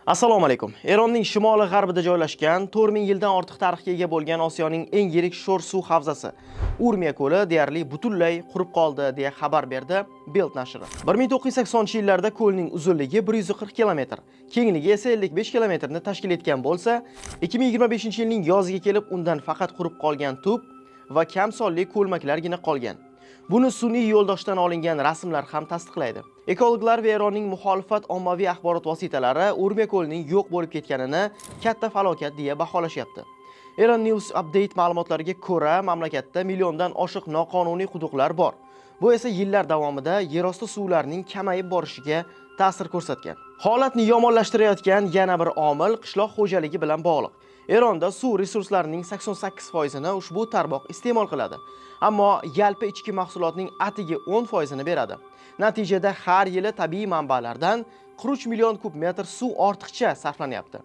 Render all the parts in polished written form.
Assalomu alaykum. Eronning shimoli-g'arbida joylashgan 4000 yildan ortiq tarixga ega bo'lgan Osiyoning eng yirik sho'r suv havzasi Urmiya ko'li deyarli butunlay qurib qoldi deya xabar berdi Bild nashri. 1980-yillarda ko'lning uzunligi 140 km, kengligi esa 55 km ni tashkil etgan bo'lsa, 2025-yilning yoziga kelib undan faqat qurib qolgan tub va kam sonli ko'lmaklargina qolgan. Buni sun'iy yo'ldoshdan olingan rasmlar ham tasdiqlaydi. Ekologlar va Eronning muxolifat ommaviy axborot vositalari Urmiya ko'lining yo'q bo'lib ketganini katta falokat deya baholashyapti. Eron News Update ma'lumotlariga ko'ra, mamlakatda milliondan oshiq noqonuniy quduqlar bor. Bu esa yillar davomida yerosti suvlarining kamayib borishiga ta'sir ko'rsatgan. Holatni yomonlashtirayotgan yana bir omil qishloq xo'jaligi bilan bog'liq. Eronda suv resurslarining 88%ni ushbu tarmoq iste'mol qiladi. Ammo yalpi ichki mahsulotning atigi 10%ni beradi. Natijada har yili tabiiy manbalardan 43 million kub metr suv ortiqcha sarflanyapti.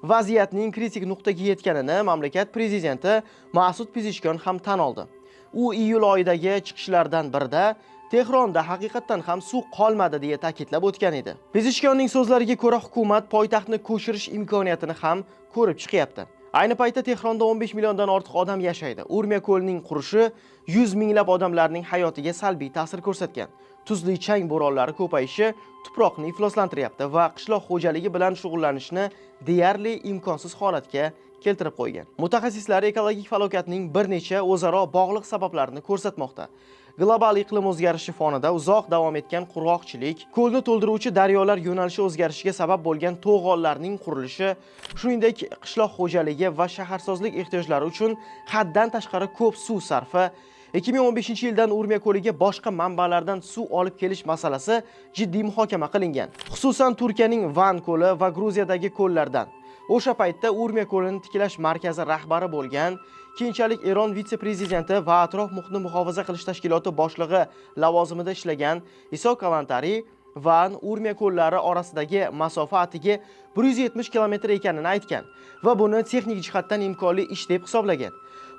Vaziyatning kritik nuqtaga yetganini mamlakat prezidenti Mas'ud Pezeshkian ham tan oldi. U iyul oyidagi chiqishlardan birida Tehronda haqiqatan ham suv qolmadi deya ta'kidlab o'tgan edi. Pezeshkianning so'zlariga ko'ra, hukumat poytaxtni ko'chirish imkoniyatini ham ko'rib chiqyapti. Ayni paytda Tehronda 15 milliondan ortiq odam yashaydi. Urmiya ko'lining qurishi 100 minglab odamlarning hayotiga salbiy ta'sir ko'rsatgan. Tuzli chang bo'ronlari ko'payishi tuproqni ifloslantiryapti va qishloq xo'jaligi bilan shug'ullanishni deyarli imkonsiz holatga keltirib qo'ygan. Mutaxassislar ekologik falokatning bir necha o'zaro bog'liq sabablarini ko'rsatmoqda. Global iqlim o'zgarishi fonida uzoq davom etgan qurg'oqchilik, ko'lni to'ldiruvchi daryolar yo'nalishi o'zgarishiga sabab bo'lgan to'g'onlarning qurilishi, shuningdek qishloq xo'jaligi va shaharsozlik ehtiyojlari uchun haddan tashqari ko'p suv sarfi, 2015-yildan Urmiya ko'liga boshqa manbalardan suv olib kelish masalasi jiddiy muhokama qilingan. Xususan Turkiyaning Van ko'li va Gruziyadagi ko'llardan. O'sha paytda Urmiya ko'lini tiklash markazi rahbari bo'lgan, keyinchalik Eron vitse-prezidenti va atrof muhitni muhofaza qilish tashkiloti boshlig'i lavozimida ishlagan Iso Kalantari Van Urmiya ko'llari orasidagi masofa atigi 170 km ekanini aytgan va buni texnik jihatdan imkonli ish deb hisoblagan.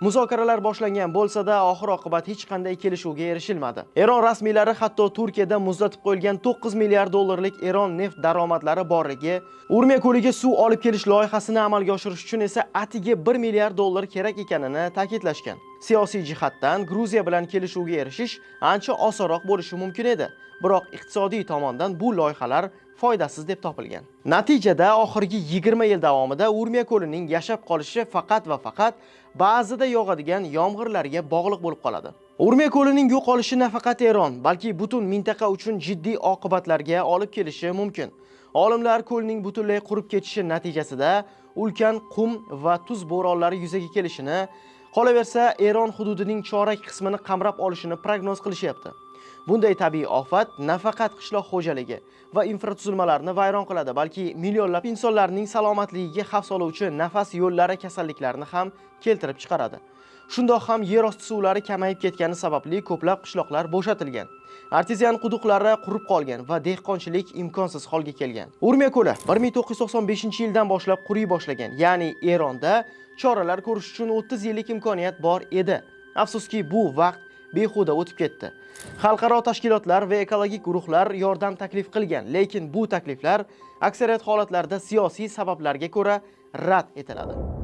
Muzokaralar boshlangan bo'lsa-da, oxir-oqibat hech qanday kelishuvga erishilmadi. Eron rasmiylari hatto Turkiyada muzlatib qo'yilgan 9 milliard dollarlik Eron neft daromadlari borligi, Urmiya ko'liga suv olib kelish loyihasini amalga oshirish uchun esa atigi 1 milliard dollar kerak ekanini ta'kidlashgan. Siyosiy jihatdan Gruziya bilan kelishuvga erishish ancha osonroq bo'lishi mumkin edi. Biroq iqtisodiy tomondan bu loyihalar foydasiz deb topilgan. Natijada oxirgi 20 yil davomida Urmiya ko'lining yashab qolishi faqat va faqat ba'zida yog'adigan yomg'irlarga bog'liq bo'lib qoladi. Urmiya ko'lining yo'qolishi nafaqat Eron, balki butun mintaqa uchun jiddiy oqibatlarga olib kelishi mumkin. Olimlar ko'lning butunlay qurib ketishi natijasida ulkan qum va tuz bo'ronlari yuzaga kelishini, qolaversa Eron hududining chorak qismini qamrab olishini prognoz qilishyapti. Bunday tabiiy ofat nafaqat qishloq xo'jaligi va infratuzilmalarni vayron qiladi, balki millionlab insonlarning salomatligiga xavf soluvchi nafas yo'llari kasalliklarini ham keltirib chiqaradi. Shundoq ham yer osti suvlari kamayib ketgani sababli ko'plab qishloqlar bo'shatilgan. Artezian quduqlari qurib qolgan va dehqonchilik imkonsiz holga kelgan. Urmiya ko'li 1995-yildan boshlab quriy boshlagan, ya'ni Eronda choralar ko'rish uchun 30 yillik imkoniyat bor edi. Afsuski, bu vaqt behuda o'tib ketdi. Xalqaro tashkilotlar va ekologik guruhlar yordam taklif qilgan, lekin bu takliflar aksariyat holatlarda siyosiy sabablarga ko'ra rad etiladi.